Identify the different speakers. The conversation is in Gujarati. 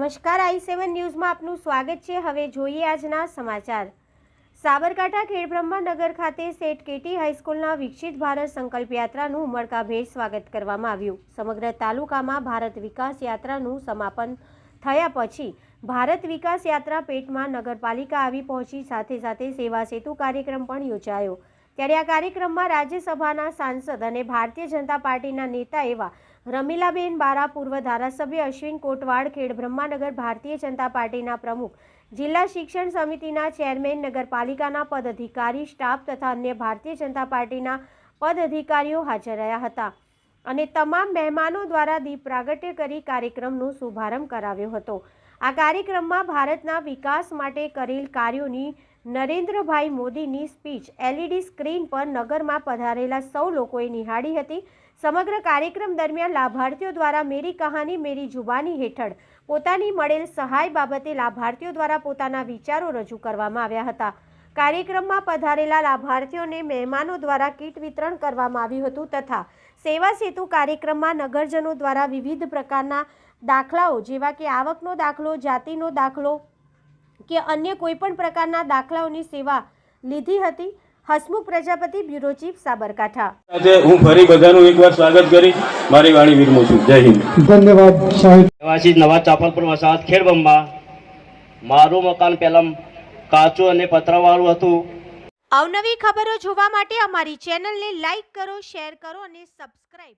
Speaker 1: નમસ્કાર, i7 ન્યૂઝમાં આપનું સ્વાગત છે। હવે જોઈએ આજના સમાચાર। સાબરકાંઠા ખેડબ્રહ્મા નગર ખાતે સેઠ કેટી હાઈસ્કૂલના વિકસિત ભારત સંકલ્પ યાત્રાનું ઉમળકાભેર સ્વાગત કરવામાં આવ્યું। સમગ્ર તાલુકામાં ભારત વિકાસ યાત્રાનું સમાપન થયા પછી ભારત વિકાસ યાત્રા પેટમાં નગરપાલિકા આવી પહોંચી। સાથે સાથે સેવા સેતુ કાર્યક્રમ પણ યોજાયો। ત્યારે આ કાર્યક્રમમાં રાજ્યસભાના સાંસદ અને ભારતીય જનતા પાર્ટીના નેતા એવા રમીલાબેન બારા, પૂર્વ ધારાસભ્ય અશ્વિન કોટવાડ, ખેડબ્રહ્માનગર ભારતીય જનતા પાર્ટીના પ્રમુખ, જિલ્લા શિક્ષણ સમિતિના ચેરમેન, નગરપાલિકાના પદાધિકારી, સ્ટાફ તથા અન્ય ભારતીય જનતા પાર્ટીના પદાધિકારીઓ હાજર રહ્યા હતા અને તમામ મહેમાનો દ્વારા દીપ પ્રાગટ્ય કરી કાર્યક્રમનો શુભારંભ કરાવ્યો હતો। આ કાર્યક્રમમાં ભારતના વિકાસ માટે કરેલ કાર્યોની નરેન્દ્રભાઈ મોદીની સ્પીચ LED સ્ક્રીન પર નગરમાં પધારેલા સૌ લોકોએ નિહાળી હતી। સમગ્ર કાર્યક્રમ દરમિયાન લાભાર્થીઓ દ્વારા મેરી કહાની મેરી જુબાની હેઠળ પોતાની મળેલ સહાય બાબતે લાભાર્થીઓ દ્વારા પોતાના વિચારો રજૂ કરવામાં આવ્યા હતા। કાર્યક્રમમાં પધારેલા લાભાર્થીઓને મહેમાનો દ્વારા કીટ વિતરણ કરવામાં આવ્યું હતું તથા સેવા સેતુ કાર્યક્રમમાં નગરજનો દ્વારા વિવિધ પ્રકારના દાખલાઓ જેવા કે આવકનો દાખલો, જાતિનો દાખલો કે અન્ય કોઈપણ પ્રકારના દાખલાઓની સેવા લીધી હતી। Hasmukh Prajapati, bureau chief, Sabarkantha.
Speaker 2: હું ફરી બધાનું એકવાર સ્વાગત કરી મારી વાણી વિરમું છું। જય હિન્દ।
Speaker 3: ધન્યવાદ સાહેબ।
Speaker 4: નિવાસી નવા ચાપલપુર વસાહત ખેડબ્રહ્મા। મારું મકાન પહેલા કાચું અને પતરાવાળું હતું।
Speaker 1: અવનવી ખબરો જોવા માટે અમારી ચેનલને લાઈક કરો, શેર કરો અને સબસ્ક્રાઇબ